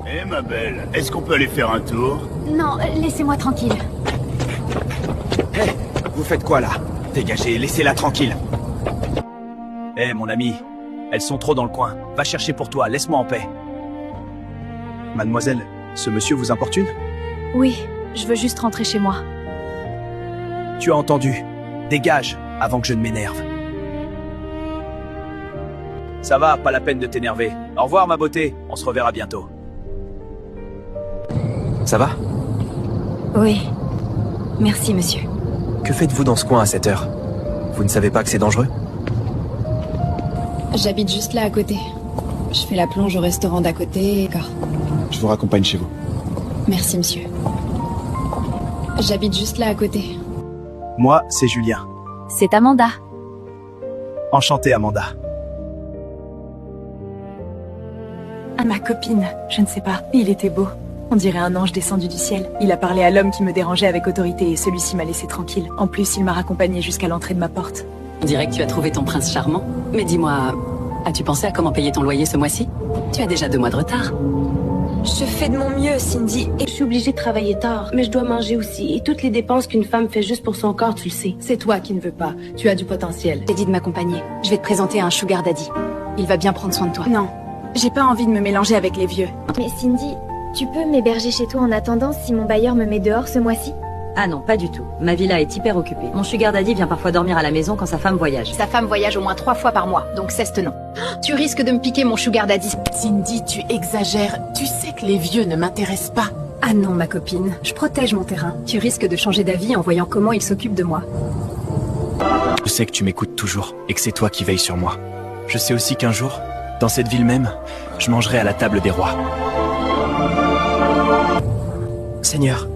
Eh ma belle, est-ce qu'on peut aller faire un tour? Non, laissez-moi tranquille. Hé, vous faites quoi là? Dégagez, laissez-la tranquille. Hé mon ami, elles sont trop dans le coin. Va chercher pour toi, laisse-moi en paix. Mademoiselle, ce monsieur vous importune? Oui, je veux juste rentrer chez moi. Tu as entendu. Dégage, avant que je ne m'énerve. Ça va, pas la peine de t'énerver. Au revoir ma beauté, on se reverra bientôt. Ça va? Oui. Merci, monsieur. Que faites-vous dans ce coin à cette heure? Vous ne savez pas que c'est dangereux? J'habite juste là à côté. Je fais la plonge au restaurant d'à côté, car... Je vous raccompagne chez vous. Merci, monsieur. J'habite juste là à côté. Moi, c'est Julien. C'est Amanda. Enchanté Amanda. À ma copine, je ne sais pas, il était beau. On dirait un ange descendu du ciel. Il a parlé à l'homme qui me dérangeait avec autorité et celui-ci m'a laissé tranquille. En plus, il m'a raccompagné jusqu'à l'entrée de ma porte. On dirait que tu as trouvé ton prince charmant. Mais dis-moi, as-tu pensé à comment payer ton loyer ce mois-ci? Tu as déjà 2 mois de retard. Je fais de mon mieux, Cindy. Et je suis obligée de travailler tard, mais je dois manger aussi. Et toutes les dépenses qu'une femme fait juste pour son corps, tu le sais. C'est toi qui ne veux pas. Tu as du potentiel. J'ai dit de m'accompagner. Je vais te présenter un sugar daddy. Il va bien prendre soin de toi. Non, j'ai pas envie de me mélanger avec les vieux. Mais Cindy, tu peux m'héberger chez toi en attendant si mon bailleur me met dehors ce mois-ci? Ah non, pas du tout. Ma villa est hyper occupée. Mon sugar daddy vient parfois dormir à la maison quand sa femme voyage. Sa femme voyage au moins 3 fois par mois, donc cesse non. Tu risques de me piquer mon sugar daddy. Cindy, tu exagères. Tu sais que les vieux ne m'intéressent pas. Ah non, ma copine, je protège mon terrain. Tu risques de changer d'avis en voyant comment il s'occupe de moi. Je sais que tu m'écoutes toujours et que c'est toi qui veilles sur moi. Je sais aussi qu'un jour, dans cette ville même, je mangerai à la table des rois. Seigneur,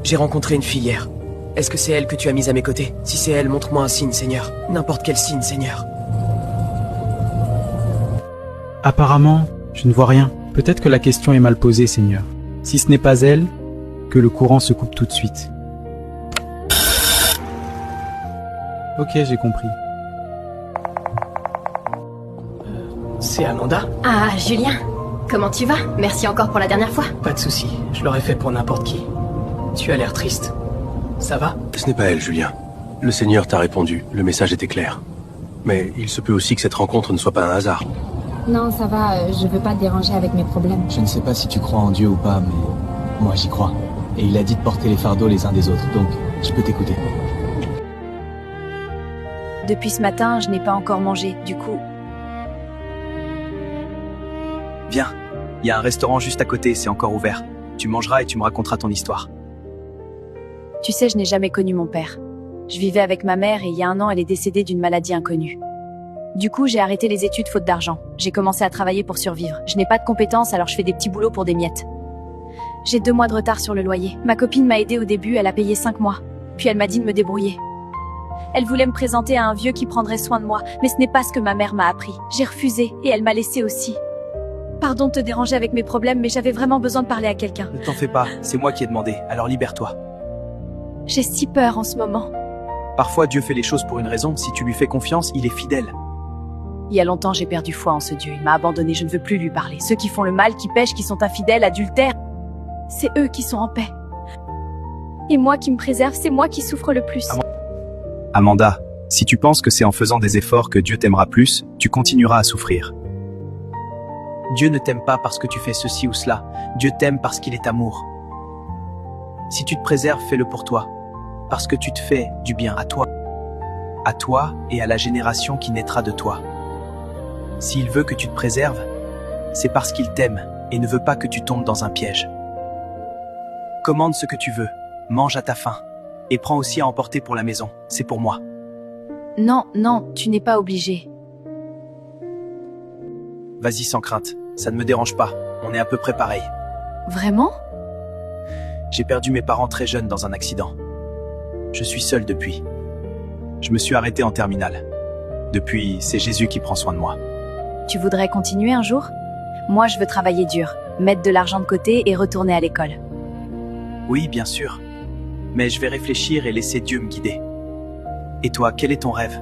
j'ai rencontré une fille hier. Est-ce que c'est elle que tu as mise à mes côtés? Si c'est elle, montre-moi un signe, Seigneur. N'importe quel signe, Seigneur. Apparemment, je ne vois rien. Peut-être que la question est mal posée, Seigneur. Si ce n'est pas elle, que le courant se coupe tout de suite. Ok, j'ai compris. C'est Amanda? Ah, Julien. Comment tu vas? Merci encore pour la dernière fois. Pas de souci, je l'aurais fait pour n'importe qui. Tu as l'air triste. Ça va? Ce n'est pas elle, Julien. Le Seigneur t'a répondu, le message était clair. Mais il se peut aussi que cette rencontre ne soit pas un hasard. Non, ça va, je veux pas te déranger avec mes problèmes. Je ne sais pas si tu crois en Dieu ou pas, mais moi j'y crois. Et il a dit de porter les fardeaux les uns des autres, donc je peux t'écouter. Depuis ce matin, je n'ai pas encore mangé, du coup... Viens, il y a un restaurant juste à côté, c'est encore ouvert. Tu mangeras et tu me raconteras ton histoire. Tu sais, je n'ai jamais connu mon père. Je vivais avec ma mère et il y a 1 an, elle est décédée d'une maladie inconnue. Du coup, j'ai arrêté les études faute d'argent. J'ai commencé à travailler pour survivre. Je n'ai pas de compétences, alors je fais des petits boulots pour des miettes. J'ai 2 mois de retard sur le loyer. Ma copine m'a aidée au début, elle a payé 5 mois. Puis elle m'a dit de me débrouiller. Elle voulait me présenter à un vieux qui prendrait soin de moi, mais ce n'est pas ce que ma mère m'a appris. J'ai refusé et elle m'a laissé aussi. Pardon de te déranger avec mes problèmes, mais j'avais vraiment besoin de parler à quelqu'un. Ne t'en fais pas, c'est moi qui ai demandé, alors libère-toi. J'ai si peur en ce moment. Parfois Dieu fait les choses pour une raison, si tu lui fais confiance, il est fidèle. Il y a longtemps, j'ai perdu foi en ce Dieu. Il m'a abandonné, je ne veux plus lui parler. Ceux qui font le mal, qui pêchent, qui sont infidèles, adultères, c'est eux qui sont en paix. Et moi qui me préserve, c'est moi qui souffre le plus. Amanda, si tu penses que c'est en faisant des efforts que Dieu t'aimera plus, tu continueras à souffrir. Dieu ne t'aime pas parce que tu fais ceci ou cela. Dieu t'aime parce qu'il est amour. Si tu te préserves, fais-le pour toi. Parce que tu te fais du bien à toi. À toi et à la génération qui naîtra de toi. S'il veut que tu te préserves, c'est parce qu'il t'aime et ne veut pas que tu tombes dans un piège. Commande ce que tu veux, mange à ta faim, et prends aussi à emporter pour la maison, c'est pour moi. Non, non, tu n'es pas obligé. Vas-y sans crainte, ça ne me dérange pas, on est à peu près pareil. Vraiment? J'ai perdu mes parents très jeunes dans un accident. Je suis seul depuis. Je me suis arrêté en terminale. Depuis, c'est Jésus qui prend soin de moi. Tu voudrais continuer un jour? Moi, je veux travailler dur, mettre de l'argent de côté et retourner à l'école. Oui, bien sûr. Mais je vais réfléchir et laisser Dieu me guider. Et toi, quel est ton rêve?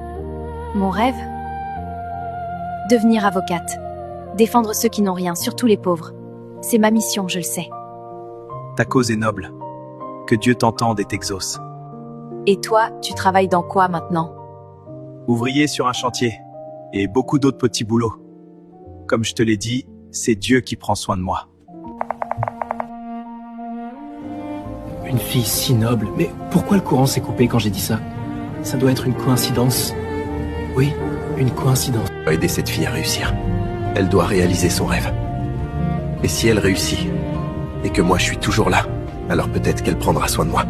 Mon rêve? Devenir avocate. Défendre ceux qui n'ont rien, surtout les pauvres. C'est ma mission, je le sais. Ta cause est noble. Que Dieu t'entende et t'exauce. Et toi, tu travailles dans quoi maintenant? Ouvrier sur un chantier. Et beaucoup d'autres petits boulots. Comme je te l'ai dit, c'est Dieu qui prend soin de moi. Une fille si noble. Mais pourquoi le courant s'est coupé quand j'ai dit ça? Ça doit être une coïncidence. Oui, une coïncidence. On va aider cette fille à réussir. Elle doit réaliser son rêve. Et si elle réussit, et que moi je suis toujours là, alors peut-être qu'elle prendra soin de moi.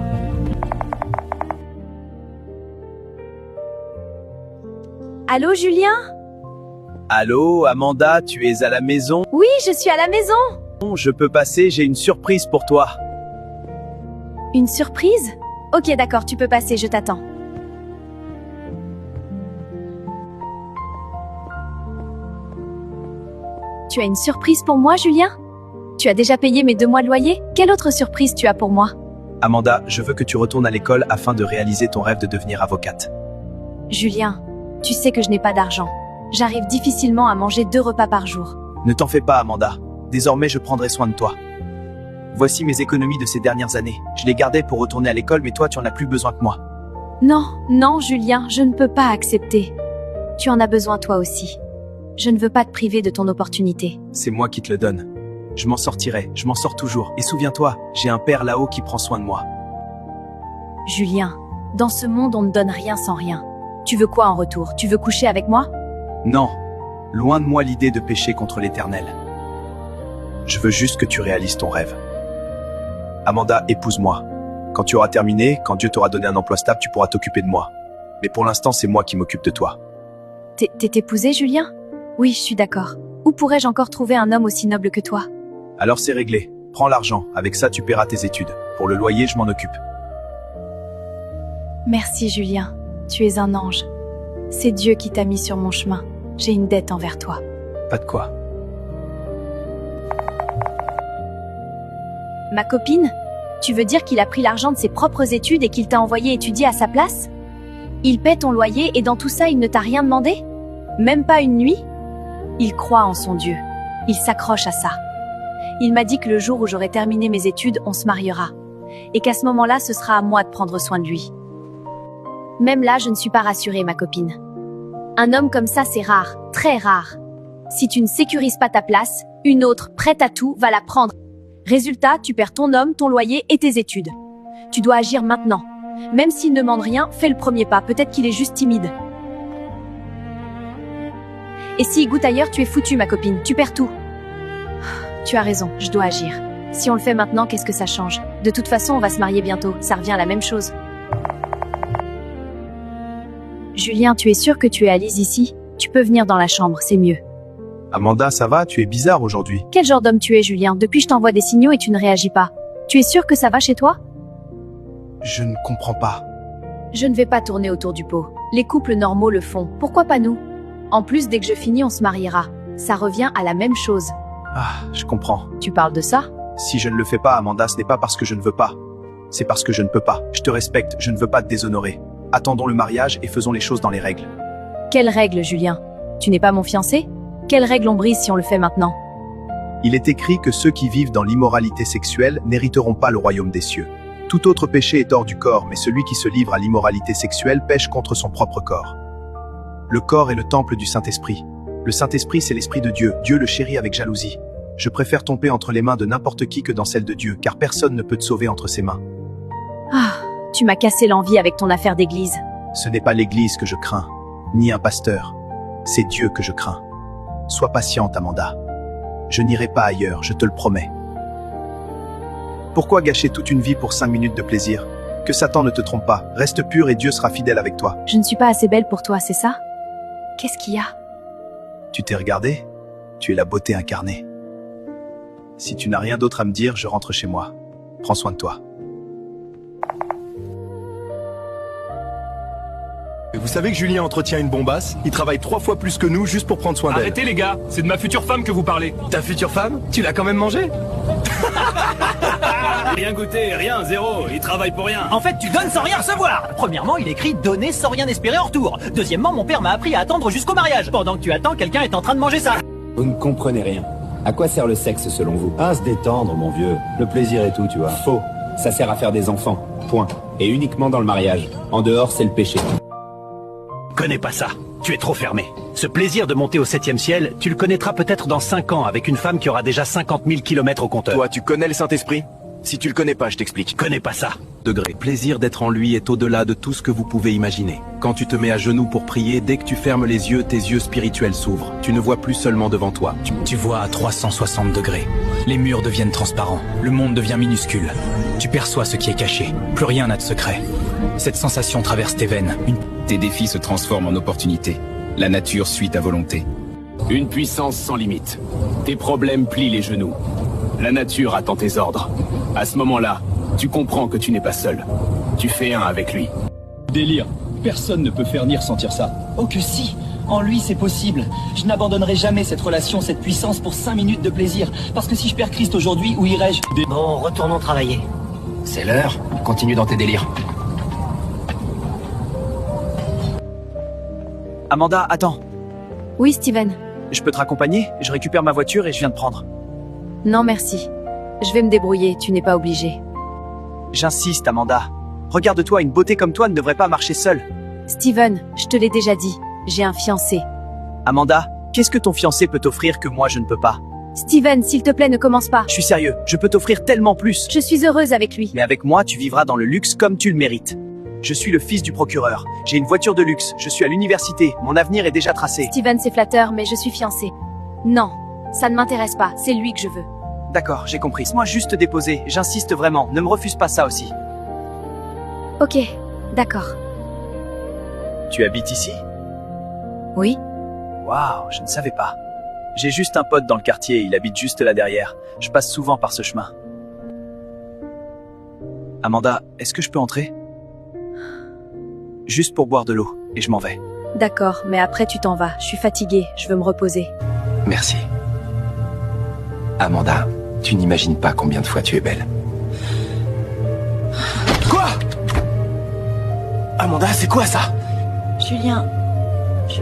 Allô, Julien? Allô, Amanda, tu es à la maison? Oui, je suis à la maison. Je peux passer, j'ai une surprise pour toi. Une surprise? Ok, d'accord, tu peux passer, je t'attends. Tu as une surprise pour moi, Julien? Tu as déjà payé mes 2 mois de loyer? Quelle autre surprise tu as pour moi? Amanda, je veux que tu retournes à l'école afin de réaliser ton rêve de devenir avocate. Julien, tu sais que je n'ai pas d'argent. J'arrive difficilement à manger 2 repas par jour. Ne t'en fais pas, Amanda. Désormais, je prendrai soin de toi. Voici mes économies de ces dernières années. Je les gardais pour retourner à l'école, mais toi, tu en as plus besoin que moi. Non, non, Julien, je ne peux pas accepter. Tu en as besoin toi aussi. Je ne veux pas te priver de ton opportunité. C'est moi qui te le donne. Je m'en sortirai, je m'en sors toujours. Et souviens-toi, j'ai un père là-haut qui prend soin de moi. Julien, dans ce monde, on ne donne rien sans rien. Tu veux quoi en retour? Tu veux coucher avec moi? Non, loin de moi l'idée de pécher contre l'Éternel. Je veux juste que tu réalises ton rêve. Amanda, épouse-moi. Quand tu auras terminé, quand Dieu t'aura donné un emploi stable, tu pourras t'occuper de moi. Mais pour l'instant, c'est moi qui m'occupe de toi. T'es épousé, Julien? Oui, je suis d'accord. Où pourrais-je encore trouver un homme aussi noble que toi? Alors c'est réglé. Prends l'argent. Avec ça, tu paieras tes études. Pour le loyer, je m'en occupe. Merci, Julien. Tu es un ange. C'est Dieu qui t'a mis sur mon chemin. J'ai une dette envers toi. Pas de quoi. Ma copine? Tu veux dire qu'il a pris l'argent de ses propres études et qu'il t'a envoyé étudier à sa place? Il paie ton loyer et dans tout ça, il ne t'a rien demandé? Même pas une nuit? Il croit en son Dieu. Il s'accroche à ça. Il m'a dit que le jour où j'aurai terminé mes études, on se mariera. Et qu'à ce moment-là, ce sera à moi de prendre soin de lui. Même là, je ne suis pas rassurée, ma copine. Un homme comme ça, c'est rare, très rare. Si tu ne sécurises pas ta place, une autre, prête à tout, va la prendre. Résultat, tu perds ton homme, ton loyer et tes études. Tu dois agir maintenant. Même s'il ne demande rien, fais le premier pas, peut-être qu'il est juste timide. Et s'il goûte ailleurs, tu es foutue, ma copine, tu perds tout. Tu as raison, je dois agir. Si on le fait maintenant, qu'est-ce que ça change? De toute façon, on va se marier bientôt, ça revient à la même chose. Julien, tu es sûr que tu es Alice ici? Tu peux venir dans la chambre, c'est mieux. Amanda, ça va? Tu es bizarre aujourd'hui. Quel genre d'homme tu es, Julien? Depuis je t'envoie des signaux et tu ne réagis pas. Tu es sûr que ça va chez toi? Je ne comprends pas. Je ne vais pas tourner autour du pot. Les couples normaux le font, pourquoi pas nous? En plus, dès que je finis, on se mariera. Ça revient à la même chose. Ah, je comprends. Tu parles de ça? Si je ne le fais pas, Amanda, ce n'est pas parce que je ne veux pas. C'est parce que je ne peux pas. Je te respecte, je ne veux pas te déshonorer. Attendons le mariage et faisons les choses dans les règles. Quelles règles, Julien? Tu n'es pas mon fiancé? Quelles règles on brise si on le fait maintenant? Il est écrit que ceux qui vivent dans l'immoralité sexuelle n'hériteront pas le royaume des cieux. Tout autre péché est hors du corps, mais celui qui se livre à l'immoralité sexuelle pêche contre son propre corps. Le corps est le temple du Saint-Esprit. Le Saint-Esprit, c'est l'Esprit de Dieu. Dieu le chérit avec jalousie. Je préfère tomber entre les mains de n'importe qui que dans celles de Dieu, car personne ne peut te sauver entre ses mains. Ah, tu m'as cassé l'envie avec ton affaire d'église. Ce n'est pas l'église que je crains, ni un pasteur. C'est Dieu que je crains. Sois patiente, Amanda. Je n'irai pas ailleurs, je te le promets. Pourquoi gâcher toute une vie pour 5 minutes de plaisir? Que Satan ne te trompe pas. Reste pur et Dieu sera fidèle avec toi. Je ne suis pas assez belle pour toi, c'est ça? Qu'est-ce qu'il y a? Tu t'es regardée? Tu es la beauté incarnée. Si tu n'as rien d'autre à me dire, je rentre chez moi. Prends soin de toi. Vous savez que Julien entretient une bombasse? Il travaille 3 fois plus que nous juste pour prendre soin d'elle. Arrêtez les gars, c'est de ma future femme que vous parlez. Ta future femme? Tu l'as quand même mangée? Rien goûté, rien, zéro, il travaille pour rien. En fait, tu donnes sans rien recevoir. Premièrement, il écrit donner sans rien espérer en retour. Deuxièmement, mon père m'a appris à attendre jusqu'au mariage. Pendant que tu attends, quelqu'un est en train de manger ça. Vous ne comprenez rien. À quoi sert le sexe selon vous? À se détendre, mon vieux. Le plaisir et tout, tu vois. Faux. Ça sert à faire des enfants. Point. Et uniquement dans le mariage. En dehors, c'est le péché. Connais pas ça. Tu es trop fermé. Ce plaisir de monter au 7e ciel, tu le connaîtras peut-être dans 5 ans avec une femme qui aura déjà 50 000 kilomètres au compteur. Toi, tu connais le Saint-Esprit? Si tu le connais pas, je t'explique. Connais pas ça. Degré. Plaisir d'être en lui est au-delà de tout ce que vous pouvez imaginer. Quand tu te mets à genoux pour prier, dès que tu fermes les yeux, tes yeux spirituels s'ouvrent. Tu ne vois plus seulement devant toi. Tu vois à 360 degrés. Les murs deviennent transparents. Le monde devient minuscule. Tu perçois ce qui est caché. Plus rien n'a de secret. Cette sensation traverse tes veines. Tes défis se transforment en opportunités. La nature suit ta volonté. Une puissance sans limite. Tes problèmes plient les genoux. La nature attend tes ordres. À ce moment-là, tu comprends que tu n'es pas seul. Tu fais un avec lui. Délire. Personne ne peut faire ni ressentir ça. Oh que si. En lui, c'est possible. Je n'abandonnerai jamais cette relation, cette puissance pour 5 minutes de plaisir. Parce que si je perds Christ aujourd'hui, où irai-je? Bon, retournons travailler. C'est l'heure. Continue dans tes délires. Amanda, attends. Oui, Steven. Je peux te raccompagner? Je récupère ma voiture et je viens de prendre. Non, merci. Je vais me débrouiller, tu n'es pas obligé. J'insiste, Amanda. Regarde-toi, une beauté comme toi ne devrait pas marcher seule. Steven, je te l'ai déjà dit, j'ai un fiancé. Amanda, qu'est-ce que ton fiancé peut t'offrir que moi je ne peux pas? Steven, s'il te plaît, ne commence pas. Je suis sérieux, je peux t'offrir tellement plus. Je suis heureuse avec lui. Mais avec moi, tu vivras dans le luxe comme tu le mérites. Je suis le fils du procureur. J'ai une voiture de luxe. Je suis à l'université. Mon avenir est déjà tracé. Steven, c'est flatteur, mais je suis fiancée. Non, ça ne m'intéresse pas. C'est lui que je veux. D'accord, j'ai compris. Laisse-moi juste te déposer. J'insiste vraiment. Ne me refuse pas ça aussi. Ok, d'accord. Tu habites ici? Oui. Waouh, je ne savais pas. J'ai juste un pote dans le quartier. Il habite juste là derrière. Je passe souvent par ce chemin. Amanda, est-ce que je peux entrer? Juste pour boire de l'eau, et je m'en vais. D'accord, mais après tu t'en vas. Je suis fatiguée, je veux me reposer. Merci. Amanda, tu n'imagines pas combien de fois tu es belle. Quoi? Amanda, c'est quoi ça? Julien, je...